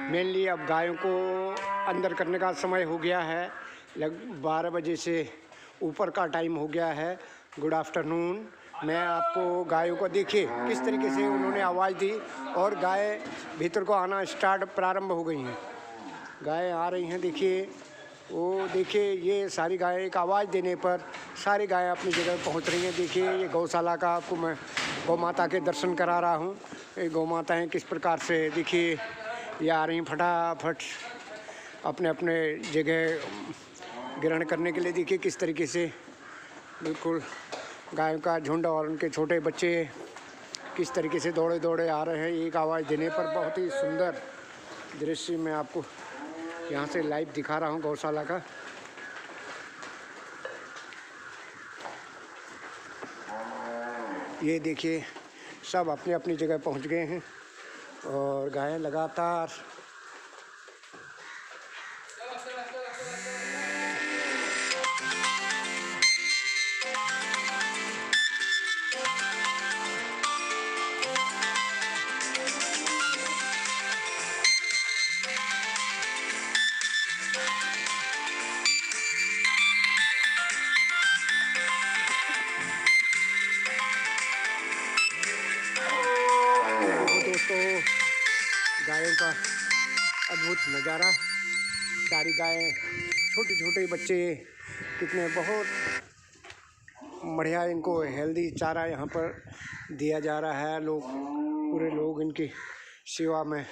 Mainly अब गायों को अंदर करने का समय हो गया है। लगभग 12 बजे से ऊपर का टाइम हो गया है। Good afternoon. मैं आपको गायों को देखिए किस तरीके से उन्होंने आवाज़ दी और गाय भीतर को आना प्रारंभ हो गई हैं। गाय आ रही हैं, देखिए वो देखिए ये सारी गायें एक आवाज़ देने पर सारी गायें अपनी जगह पहुंच रही हैं। देखिए ये गौशाला का आपको मैं गौ माता के दर्शन करा रहा हूं। ये गौ माताएँ किस प्रकार से देखिए ये आ रही फटाफट अपने अपने जगह ग्रहण करने के लिए। देखिए किस तरीके से बिल्कुल गायों का झुंड और उनके छोटे बच्चे किस तरीके से दौड़े दौड़े आ रहे हैं एक आवाज़ देने पर। बहुत ही सुंदर दृश्य मैं आपको यहाँ से लाइव दिखा रहा हूँ गौशाला का। ये देखिए सब अपनी अपनी जगह पहुँच गए हैं और गायें लगातार दोस्तों गायों का अद्भुत नज़ारा। सारी गायें छोटे छोटे बच्चे कितने बहुत बढ़िया इनको हेल्दी चारा यहाँ पर दिया जा रहा है। लोग पूरे लोग इनकी सेवा में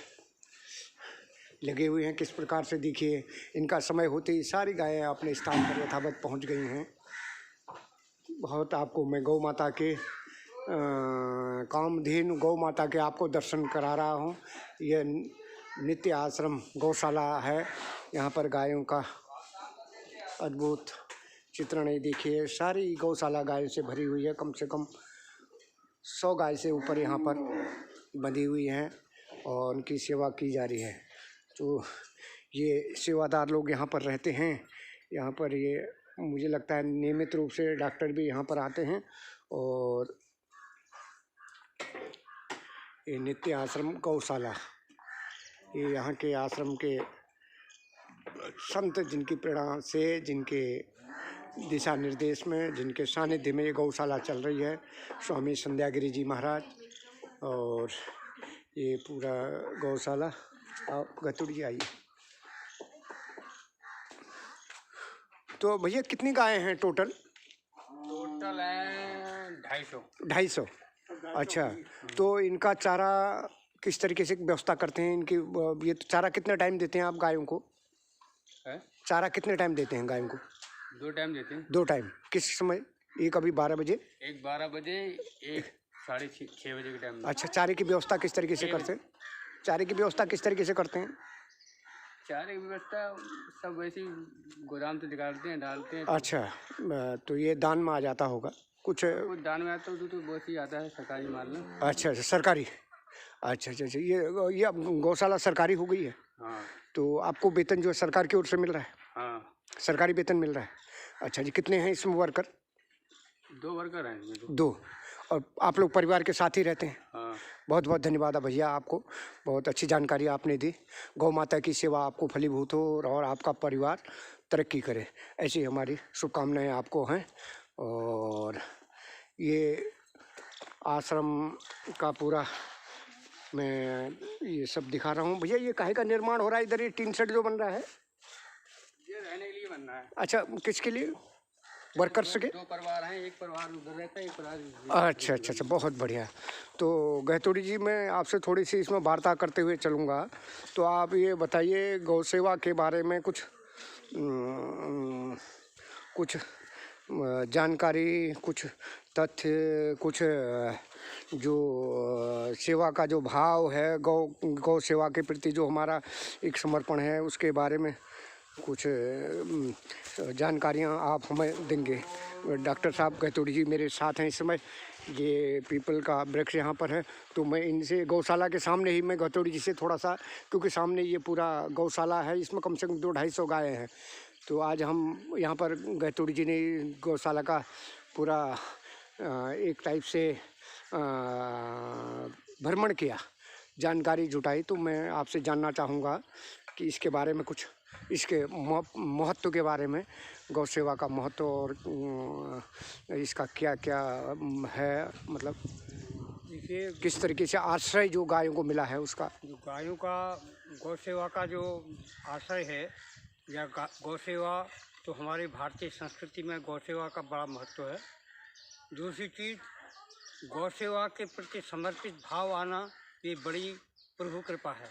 लगे हुए हैं। किस प्रकार से देखिए इनका समय होते ही सारी गायें अपने स्थान पर यथावत पहुँच गई हैं। बहुत आपको मैं गौ माता के कामधेनु गौ माता के आपको दर्शन करा रहा हूँ। यह नित्य आश्रम गौशाला है। यहाँ पर गायों का अद्भुत चित्रण है। देखिए सारी गौशाला गायों से भरी हुई है। कम से कम 100 गाय से ऊपर यहाँ पर बंधी हुई हैं और उनकी सेवा की जा रही है। तो ये सेवादार लोग यहाँ पर रहते हैं। यहाँ पर ये मुझे लगता है नियमित रूप से डॉक्टर भी यहाँ पर आते हैं। और ये नित्य आश्रम गौशाला, ये यहाँ के आश्रम के संत जिनकी प्रेरणा से, जिनके दिशा निर्देश में, जिनके सानिध्य में ये गौशाला चल रही है, स्वामी संध्यागिरी जी महाराज। और ये पूरा गौशाला। आप गतुड़ जी आइए। तो भैया कितनी गायें हैं टोटल? टोटल है 250। 250। अच्छा, तो इनका चारा किस तरीके से व्यवस्था करते हैं इनकी? ये तो चारा कितने टाइम देते हैं आप गायों को? है? चारा कितने टाइम देते हैं गायों को? 2 टाइम देते हैं। 2 टाइम किस समय? एक अभी 12 बजे, एक 12 बजे, एक 6:30 बजे के टाइम। अच्छा, चारे की व्यवस्था किस तरीके से करते हैं? चारे की व्यवस्था किस तरीके से करते हैं? चारे की व्यवस्था सब वैसे ही गोदाम से निकालते हैं, डालते हैं। अच्छा, तो ये दान में आ जाता होगा कुछ दान में आता है तो बहुत ही आता है सरकारी माल में। अच्छा अच्छा, सरकारी। अच्छा अच्छा अच्छा, ये अब गौशाला सरकारी हो गई है। हाँ। तो आपको वेतन जो है सरकार की ओर से मिल रहा है? हाँ, सरकारी वेतन मिल रहा है। अच्छा जी, कितने हैं इसमें वर्कर? 2 वर्कर हैं। 2। और आप लोग परिवार के साथ ही रहते हैं? हाँ। बहुत बहुत धन्यवाद भैया, आपको बहुत अच्छी जानकारी आपने दी। गौ माता की सेवा आपको फलीभूत हो और आपका परिवार तरक्की करे, ऐसी हमारी शुभकामनाएं आपको हैं। और ये आश्रम का पूरा मैं ये सब दिखा रहा हूँ। भैया ये काहे का निर्माण हो रहा है इधर? ये टीन शेड जो बन रहा है, ये रहने के लिए बन रहा है। अच्छा, किसके लिए? वर्कर्स के? 2 परिवार हैं, एक परिवार उधर रहता है, एक परिवार। अच्छा अच्छा अच्छा, बहुत बढ़िया। तो गहतोड़ी जी, मैं आपसे थोड़ी सी इसमें वार्ता करते हुए चलूँगा। तो आप ये बताइए गौ सेवा के बारे में कुछ जानकारी, कुछ तथ्य, कुछ जो सेवा का जो भाव है, गौ सेवा के प्रति जो हमारा एक समर्पण है, उसके बारे में कुछ जानकारियाँ आप हमें देंगे। डॉक्टर साहब गहतोड़ी जी मेरे साथ हैं इस समय। ये पीपल का वृक्ष यहाँ पर है। तो मैं इनसे गौशाला के सामने ही मैं गहतोड़ी जी से थोड़ा सा, क्योंकि सामने ये पूरा गौशाला है, इसमें कम से कम 200-250 गायें हैं। तो आज हम यहाँ पर गहतोड़ी जी ने गौशाला का पूरा एक टाइप से भ्रमण किया। जानकारी जुटाई, तो मैं आपसे जानना चाहूँगा कि इसके बारे में कुछ, इसके महत्व के बारे में, गौ सेवा का महत्व और इसका क्या क्या है, मतलब देखिए, किस तरीके से आश्रय जो गायों को मिला है उसका। जो गायों का गौ सेवा का जो आशय है या गौ सेवा, तो हमारे भारतीय संस्कृति में गौ सेवा का बड़ा महत्व है। दूसरी चीज़, गौ सेवा के प्रति समर्पित भाव आना, ये बड़ी प्रभु कृपा है।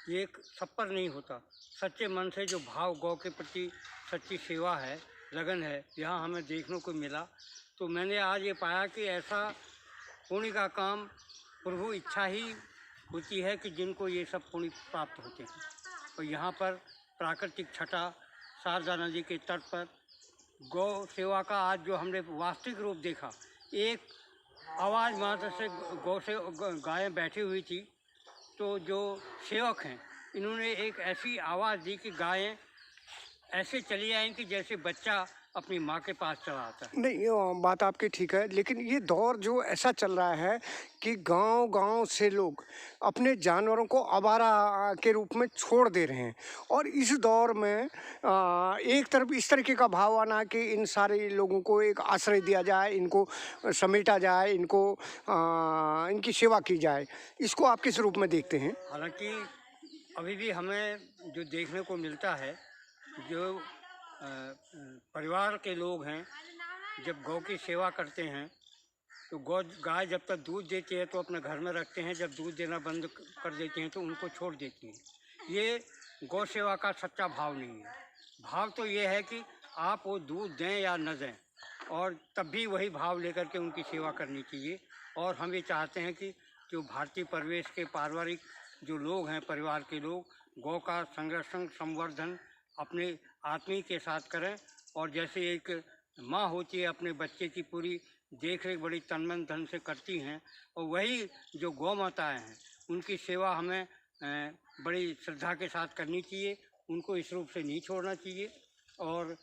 ये सब पर नहीं होता। सच्चे मन से जो भाव गौ के प्रति, सच्ची सेवा है, लगन है, यहाँ हमें देखने को मिला। तो मैंने आज ये पाया कि ऐसा पुण्य का काम प्रभु इच्छा ही होती है कि जिनको ये सब पुण्य प्राप्त होते हैं। और यहाँ पर प्राकृतिक छटा, शारदा नदी के तट पर गौ सेवा का आज जो हमने वास्तविक रूप देखा, एक आवाज़ मात्र से गौ से गायें बैठी हुई थी, तो जो सेवक हैं इन्होंने एक ऐसी आवाज़ दी कि गायें ऐसे चली आएँ कि जैसे बच्चा अपनी माँ के पास चला आता है। नहीं, ये बात आपकी ठीक है, लेकिन ये दौर जो ऐसा चल रहा है कि गांव-गांव से लोग अपने जानवरों को आवारा के रूप में छोड़ दे रहे हैं, और इस दौर में एक तरफ इस तरीके का भाव आना कि इन सारे लोगों को एक आश्रय दिया जाए, इनको समेटा जाए, इनको इनकी सेवा की जाए, इसको आप किस रूप में देखते हैं? हालांकि अभी भी हमें जो देखने को मिलता है, जो परिवार के लोग हैं जब गौ की सेवा करते हैं, तो गाय जब तक दूध देती है तो अपने घर में रखते हैं, जब दूध देना बंद कर देती हैं तो उनको छोड़ देती हैं। ये गौ सेवा का सच्चा भाव नहीं है। भाव तो ये है कि आप वो दूध दें या न दें, और तब भी वही भाव लेकर के उनकी सेवा करनी चाहिए। और हम ये चाहते हैं कि जो भारतीय परिवेश के पारिवारिक जो लोग हैं, परिवार के लोग, गौ का संरक्षण, संवर्धन अपने आत्मीय के साथ करें। और जैसे एक माँ होती है, अपने बच्चे की पूरी देख रेख बड़ी तन मन धन से करती हैं, और वही जो गौ माताएँ हैं उनकी सेवा हमें बड़ी श्रद्धा के साथ करनी चाहिए। उनको इस रूप से नहीं छोड़ना चाहिए, और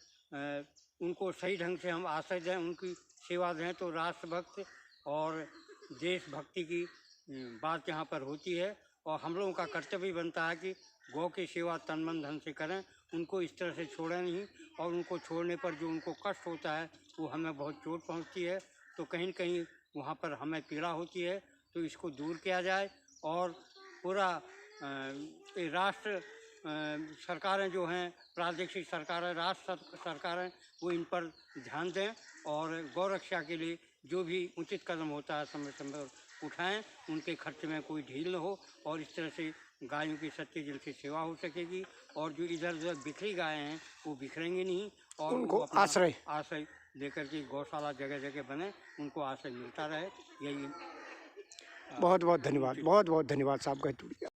उनको सही ढंग से हम आश्रय दें, उनकी सेवा दें, तो राष्ट्रभक्त और देशभक्ति की बात यहाँ पर होती है। और हम लोगों का कर्तव्य बनता है कि गौ की सेवा तन मन धन से करें, उनको इस तरह से छोड़ें नहीं, और उनको छोड़ने पर जो उनको कष्ट होता है वो हमें बहुत चोट पहुंचती है, तो कहीं न कहीं वहाँ पर हमें पीड़ा होती है। तो इसको दूर किया जाए, और पूरा राष्ट्र सरकारें जो हैं, प्रादेशिक सरकारें, राष्ट्र सरकारें, वो इन पर ध्यान दें, और गौ रक्षा के लिए जो भी उचित कदम होता है समय समय पर उठाएँ, उनके खर्च में कोई ढील न हो, और इस तरह से गायों की सच्चे दिल से सेवा हो सकेगी। और जो इधर उधर बिखरी गायें हैं वो बिखरेंगी नहीं, और उनको आश्रय लेकर के गौशाला जगह जगह बने, उनको आश्रय मिलता रहे। यही बहुत बहुत धन्यवाद, बहुत बहुत धन्यवाद साहब।